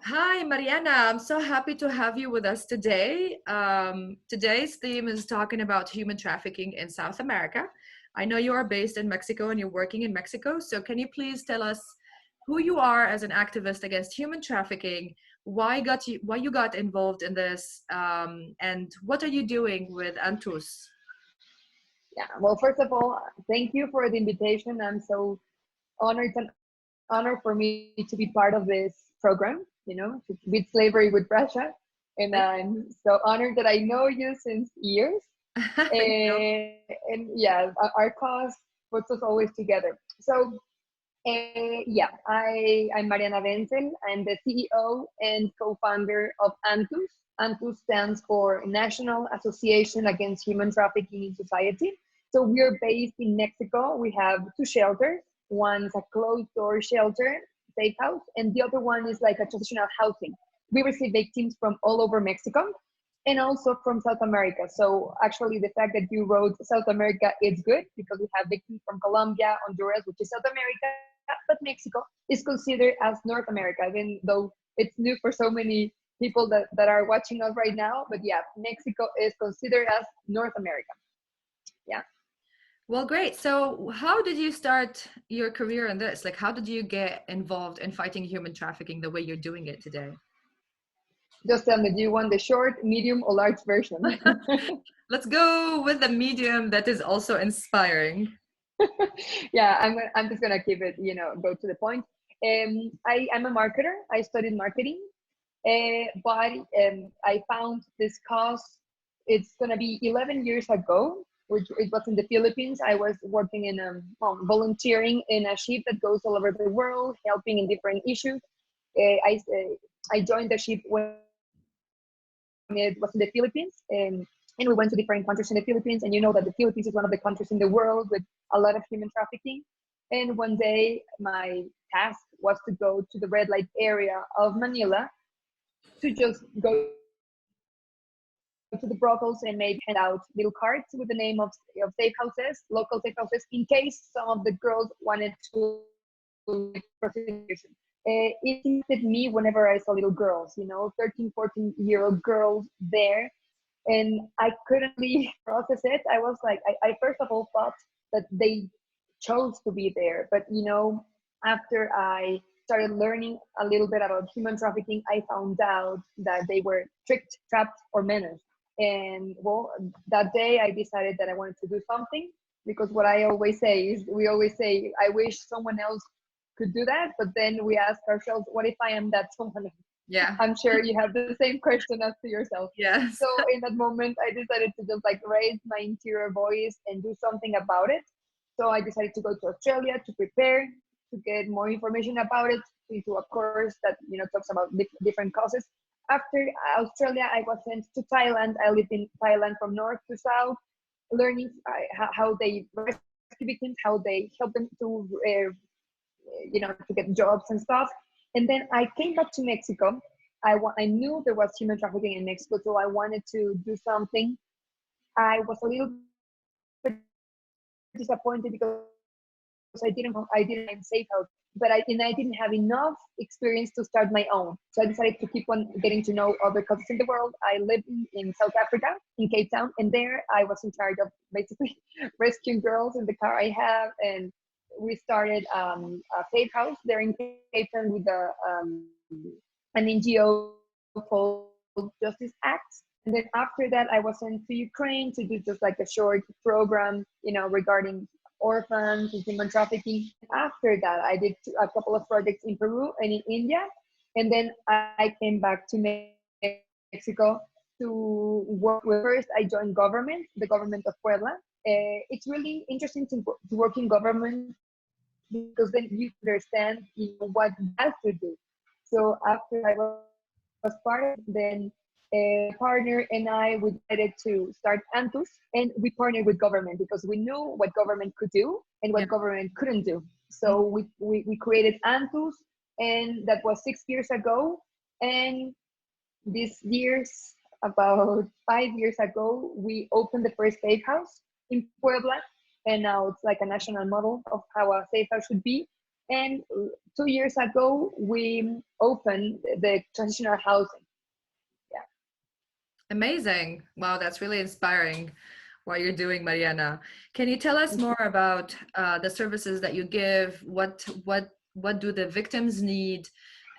Hi, Mariana. I'm so happy to have you with us today. Today's theme is talking about human trafficking in South America. I know you are based in Mexico and you're working in Mexico. So, can you please tell us who you are as an activist against human trafficking? Why you got involved in this, and what are you doing with Antus? Yeah, well, first of all, thank you for the invitation. I'm so honored. It's an honor for me to be part of this program, to beat slavery with Russia. And I'm so honored that I know you since years. Thank you. And yeah, our cause puts us always together. So, yeah, I'm Mariana Wenzel. I'm the CEO and co-founder of ANTHUS. ANTHUS stands for National Association Against Human Trafficking in Society. So we're based in Mexico. We have two shelters. One's a closed door shelter, safe house, and the other one is like a transitional housing. We receive victims from all over Mexico and also from South America. So actually the fact that you wrote South America is good because we have victims from Colombia, Honduras, which is South America, but Mexico is considered as North America, even though it's new for so many people that are watching us right now. But yeah, Mexico is considered as North America. Yeah. Well, great. So, how did you start your career in this? Like, how did you get involved in fighting human trafficking the way you're doing it today? Just tell me, do you want the short, medium, or large version? Let's go with the medium that is also inspiring. Yeah, I'm just gonna keep it, go to the point. I'm a marketer. I studied marketing, but I found this cause. It's gonna be 11 years ago, which it was in the Philippines. I was working in volunteering in a ship that goes all over the world, helping in different issues. I joined the ship when it was in the Philippines, and we went to different countries in the Philippines. And you know that the Philippines is one of the countries in the world with a lot of human trafficking. And one day, my task was to go to the red light area of Manila to just go to the brothels and maybe hand out little cards with the name of safe houses, local safe houses, in case some of the girls wanted to prostitution. It impacted me whenever I saw little girls, 13, 14-year-old girls there. And I couldn't really process it. I was like, I first of all thought that they chose to be there. But, after I started learning a little bit about human trafficking, I found out that they were tricked, trapped, or menaced. And well, that day I decided that I wanted to do something because what I always say is, we always say, I wish someone else could do that. But then we ask ourselves, what if I am that someone else? Yeah. I'm sure you have the same question as to yourself. Yes. So in that moment, I decided to just like raise my interior voice and do something about it. So I decided to go to Australia to prepare, to get more information about it, into a course that talks about different causes. After Australia, I was sent to Thailand. I lived in Thailand from north to south, learning how they rescue victims, how they help them to get jobs and stuff. And then I came back to Mexico. I knew there was human trafficking in Mexico, so I wanted to do something. I was a little bit disappointed because I didn't find safe house, but I didn't have enough experience to start my own. So I decided to keep on getting to know other countries in the world. I lived in South Africa, in Cape Town, and there I was in charge of basically rescuing girls in the car I have. And we started a safe house there in Cape Town with an NGO called Justice Act. And then after that, I was sent to Ukraine to do just like a short program, regarding orphans and human trafficking. After that, I did a couple of projects in Peru and in India. And then I came back to Mexico to work with, first I joined government, the government of Puebla. It's really interesting to work in government because then you understand what it has to do. So after I was part of it, then my partner and I, we decided to start Anthus, and we partnered with government because we knew what government could do and what Yeah. government couldn't do. So Mm. we created Anthus, and that was 6 years ago. And these years, about 5 years ago, we opened the first safe house in Puebla, and now it's like a national model of how a safe house should be. And 2 years ago, we opened the transitional housing. Yeah. Amazing. Wow, that's really inspiring what you're doing, Mariana. Can you tell us more about the services that you give? What do the victims need?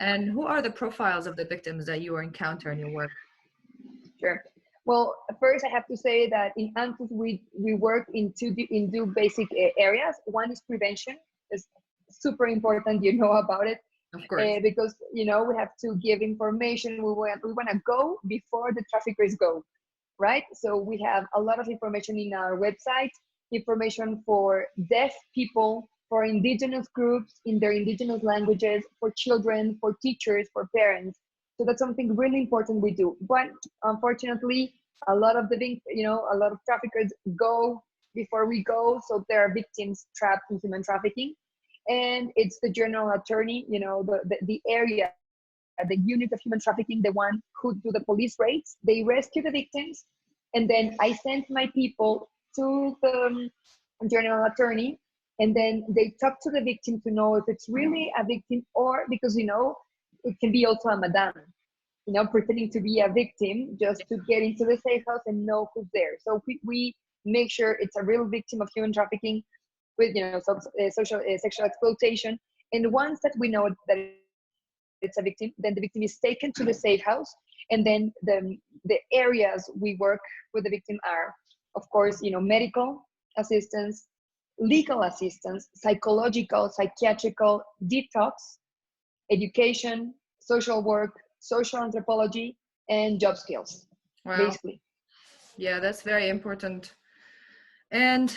And who are the profiles of the victims that you encounter in your work? Sure. Well, first I have to say that in ANTHUS we work in two basic areas. One is prevention. It's super important you know about it, Of course. because we have to give information. We want to go before the traffickers go, right? So we have a lot of information in our website, information for deaf people, for indigenous groups in their indigenous languages, for children, for teachers, for parents. So that's something really important we do. But unfortunately, a lot of a lot of traffickers go before we go. So there are victims trapped in human trafficking. And it's the general attorney, the area, the unit of human trafficking, the one who do the police raids. They rescue the victims, and then I send my people to the general attorney, and then they talk to the victim to know if it's really a victim, or because it can be also a madame, pretending to be a victim just to get into the safe house and know who's there. So we make sure it's a real victim of human trafficking with social sexual exploitation. And once that we know that it's a victim, then the victim is taken to the safe house, and then the areas we work with the victim are, of course, medical assistance, legal assistance, psychological, psychiatrical, detox, education, social work, social anthropology, and job skills, Wow. basically. Yeah, that's very important. And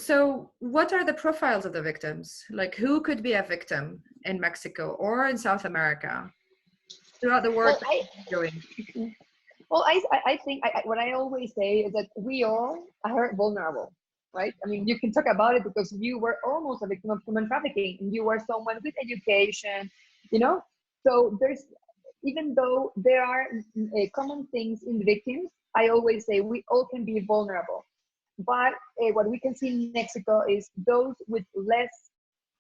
so what are the profiles of the victims? Like, who could be a victim in Mexico or in South America throughout the work Well, that you're doing? I think what I always say is that we all are vulnerable, right? I mean, you can talk about it because you were almost a victim of human trafficking, and you were someone with education, you know. So even though there are common things in the victims, I always say we all can be vulnerable. But what we can see in Mexico is those with less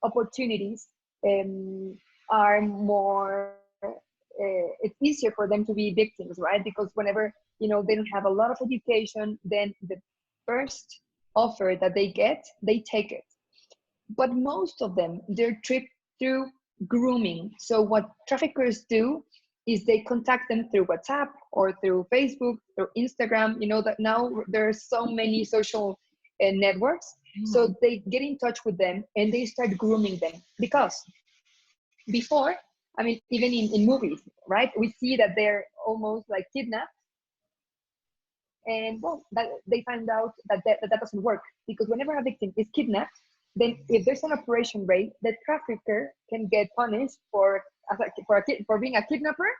opportunities are more it's easier for them to be victims, right? Because whenever they don't have a lot of education, then the first offer that they get, they take it. But most of them, they're tricked through grooming. So what traffickers do is they contact them through WhatsApp or through Facebook, through Instagram. You know that now there are so many social networks. So they get in touch with them and they start grooming them. Because before, I mean, even in movies, right? We see that they're almost like kidnapped. And well, that they find out that doesn't work, because whenever a victim is kidnapped, then if there's an operation rate, the trafficker can get punished for being a kidnapper,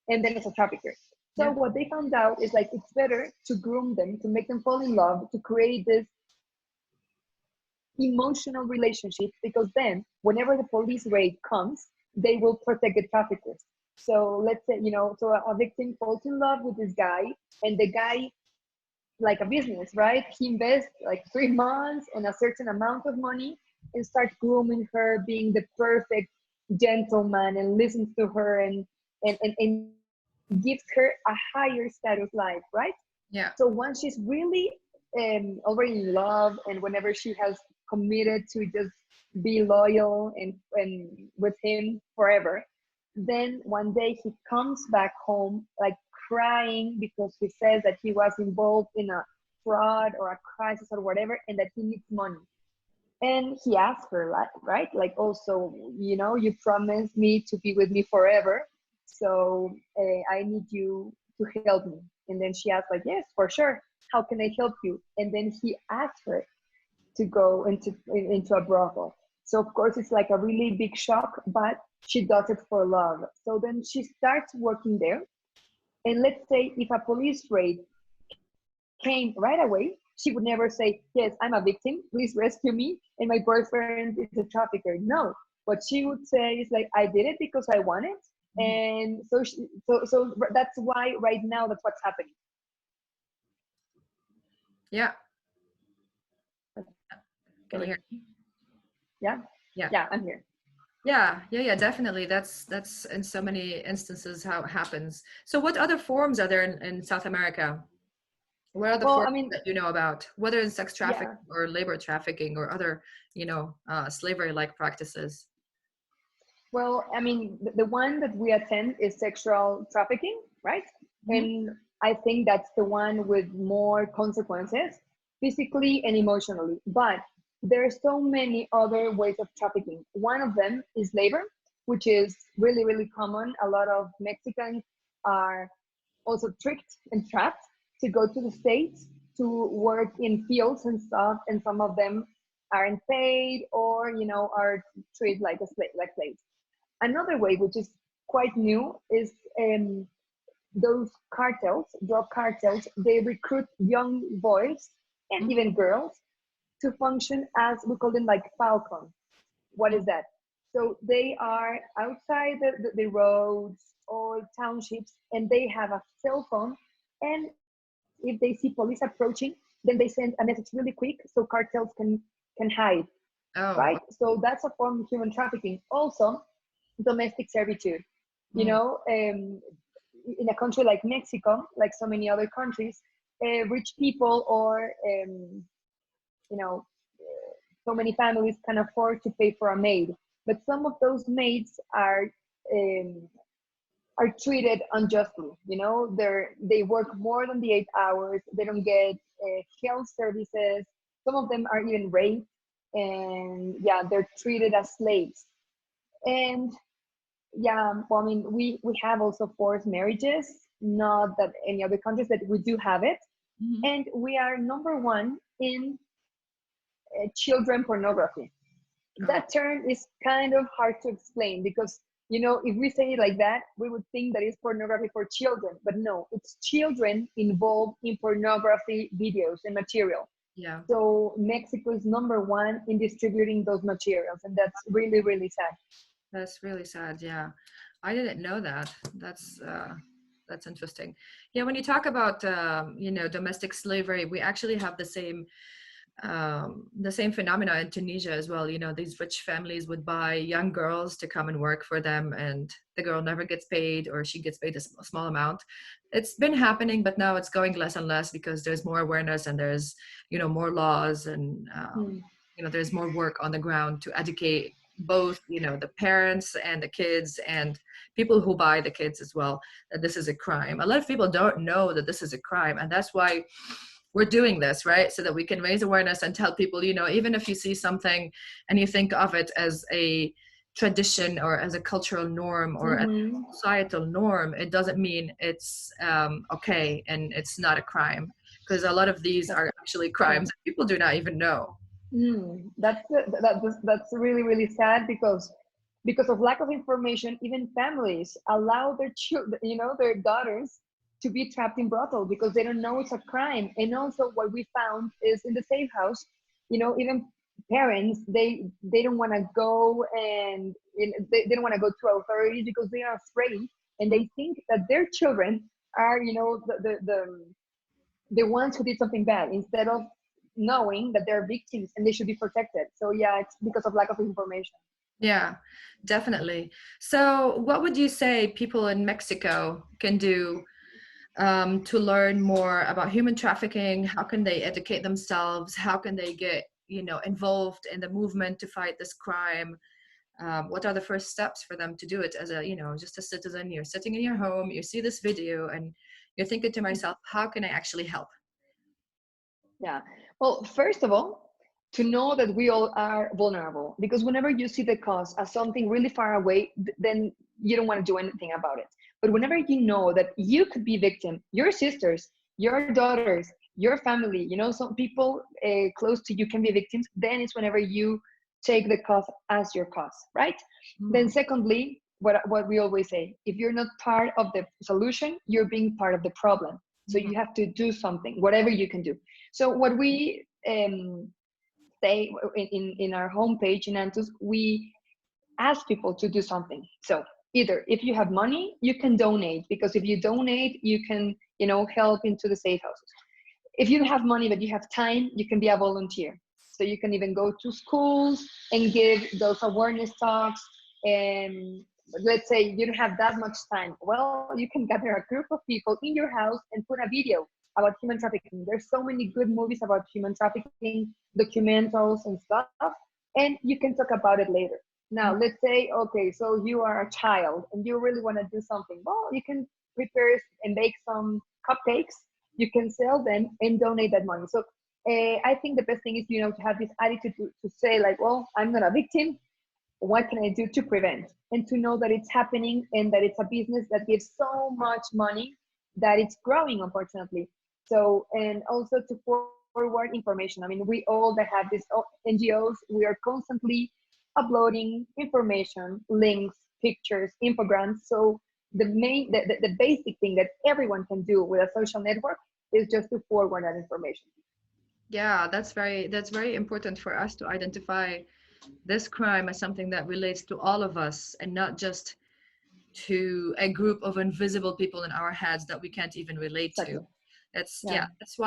and then as a trafficker. So Yeah. what they found out is like it's better to groom them, to make them fall in love, to create this emotional relationship, because then whenever the police raid comes, they will protect the traffickers. So let's say, so a victim falls in love with this guy, and the guy, like a business, right? He invests like 3 months and a certain amount of money and starts grooming her, being the perfect gentleman, and listens to her, and gives her a higher status life, right? Yeah. So once she's really already in love, and whenever she has committed to just be loyal and with him forever, then one day he comes back home like crying, because he says that he was involved in a fraud or a crisis or whatever, and that he needs money. And he asks her, like, right, like, also, you promised me to be with me forever, so I need you to help me. And then she asks, like, yes, for sure, how can I help you? And then he asks her to go into a brothel. So of course it's like a really big shock, but she does it for love. So then she starts working there. And let's say if a police raid came right away, she would never say, yes, I'm a victim, please rescue me, and my boyfriend is a trafficker. No, what she would say is like, I did it because I want it. And so that's why right now that's what's happening. Yeah. Can you Sorry. hear me? Yeah, Yeah. yeah, I'm here. Yeah, definitely. That's in so many instances how it happens. So what other forms are there in South America? What are the Well, forms I mean, that you know about, whether in sex trafficking yeah. or labor trafficking or other, slavery-like practices? Well, I mean, the one that we attend is sexual trafficking, right? Hmm. And I think that's the one with more consequences, physically and emotionally. But there are so many other ways of trafficking. One of them is labor, which is really, really common. A lot of Mexicans are also tricked and trapped to go to the States to work in fields and stuff, and some of them aren't paid or, are treated like a slave, like slaves. Another way, which is quite new, is those cartels, drug cartels. They recruit young boys and even girls to function as, we call them, like falcons. What is that? So they are outside the roads or townships, and they have a cell phone. And if they see police approaching, then they send a message really quick so cartels can hide, Oh, right? So that's a form of human trafficking. Also, domestic servitude. You mm, know, in a country like Mexico, like so many other countries, rich people or you know, so many families can afford to pay for a maid, but some of those maids um, are treated unjustly. They work more than the 8 hours. They don't get health services. Some of them are even raped, and yeah, they're treated as slaves. And yeah, well, I mean, we have also forced marriages, not that any other countries, but we do have it. mhm. And we are number one in children pornography. Oh, That term is kind of hard to explain because, if we say it like that, we would think that it's pornography for children, but no, it's children involved in pornography videos and material. yeah, So Mexico is number one in distributing those materials, and that's really, really sad. that's really sad. Yeah, I didn't know that. That's interesting. Yeah, when you talk about domestic slavery, we actually have the same phenomena in Tunisia as well. These rich families would buy young girls to come and work for them, and the girl never gets paid, or she gets paid a small amount. It's been happening, but now it's going less and less because there's more awareness and there's, more laws, and Hmm. there's more work on the ground to educate both, the parents and the kids and people who buy the kids as well, that this is a crime. A lot of people don't know that this is a crime, and that's why we're doing this, right? So that we can raise awareness and tell people, even if you see something and you think of it as a tradition or as a cultural norm or a Mm-hmm. societal norm, it doesn't mean it's okay and it's not a crime, because a lot of these That's are actually true. crimes that people do not even know. That's really, really sad because of lack of information, even families allow their children, their daughters, to be trapped in brothel because they don't know it's a crime. And also, what we found is in the safe house, even parents, they don't want to go, and they don't want to go to authorities because they are afraid, and Mm. they think that their children are, the ones who did something bad, instead of knowing that they're victims and they should be protected. So yeah, it's because of lack of information. Yeah, definitely. So what would you say people in Mexico can do to learn more about human trafficking? How can they educate themselves? How can they get, involved in the movement to fight this crime? What are the first steps for them to do it as a, just a citizen? You're sitting in your home, you see this video, and you're thinking to myself, how can I actually help? Yeah. Well, first of all, to know that we all are vulnerable, because whenever you see the cause as something really far away, then you don't want to do anything about it. But whenever you know that you could be victim, your sisters, your daughters, your family, some people close to you can be victims, then it's whenever you take the cause as your cause, right? Then Mm, secondly, what we always say, if you're not part of the solution, you're being part of the problem. So mm, you have to do something, whatever you can do. So what we say in our homepage in ANTHUS, we ask people to do something. So either if you have money, you can donate, because if you donate, you can, help into the safe houses. If you don't have money but you have time, you can be a volunteer. So you can even go to schools and give those awareness talks. And let's say you don't have that much time. Well, you can gather a group of people in your house and put a video about human trafficking. There's so many good movies about human trafficking, documentals and stuff, and you can talk about it later. Now, let's say, okay, so you are a child and you really want to do something. Well, you can prepare and bake some cupcakes. You can sell them and donate that money. So I think the best thing is, to have this attitude to say like, well, I'm not a victim. What can I do to prevent? And to know that it's happening and that it's a business that gives so much money that it's growing, unfortunately. So, and also to forward information. I mean, we all that have these NGOs, we are constantly uploading information, links, pictures, infograms. So the basic thing that everyone can do with a social network is just to forward that information. Yeah, that's very important for us to identify this crime as something that relates to all of us and not just to a group of invisible people in our heads that we can't even relate to. Exactly. It's Yeah. that's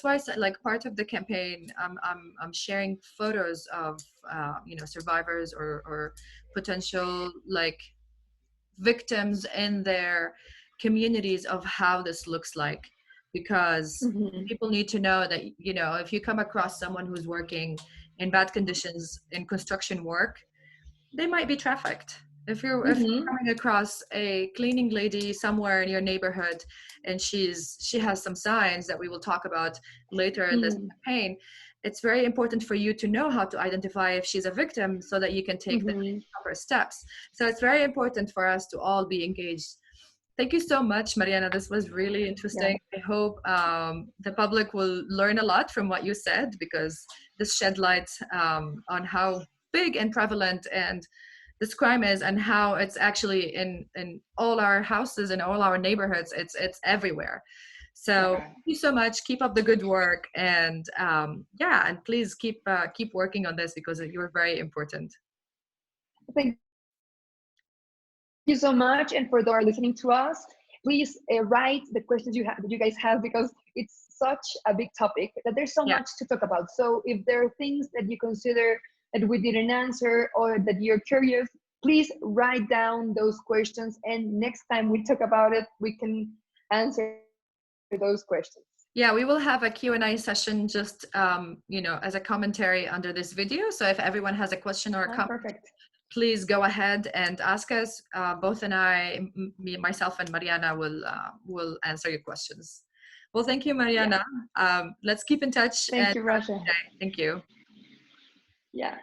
why like part of the campaign, I'm sharing photos of survivors or potential like victims in their communities of how this looks like, because Mm-hmm. people need to know that if you come across someone who's working in bad conditions in construction work, they might be trafficked. If you're Mm-hmm. coming across a cleaning lady somewhere in your neighborhood and she has some signs that we will talk about later in this Mm-hmm. campaign, it's very important for you to know how to identify if she's a victim so that you can take the Mm-hmm. proper steps. So it's very important for us to all be engaged. Thank you so much, Mariana. This was really Yeah. interesting. I hope the public will learn a lot from what you said, because this shed light on how big and prevalent and this crime is, and how it's actually in all our houses and all our neighborhoods. It's everywhere. So Yeah. thank you so much. Keep up the good work, and yeah, and please keep working on this because you're very important. Thank you so much. And for those that are listening to us, please write the questions that you guys have, because it's such a big topic that there's so much to talk Yeah. about. So if there are things that you consider that we didn't answer or that you're curious, please write down those questions. And next time we talk about it, we can answer those questions. Yeah, we will have a Q&A session just as a commentary under this video. So if everyone has a question or a comment, Perfect. please go ahead and ask us. Both and myself and Mariana will answer your questions. Well, thank you, Yeah. Mariana. Let's keep in touch Thank and you, have a Racha. good day. Thank you. Yeah.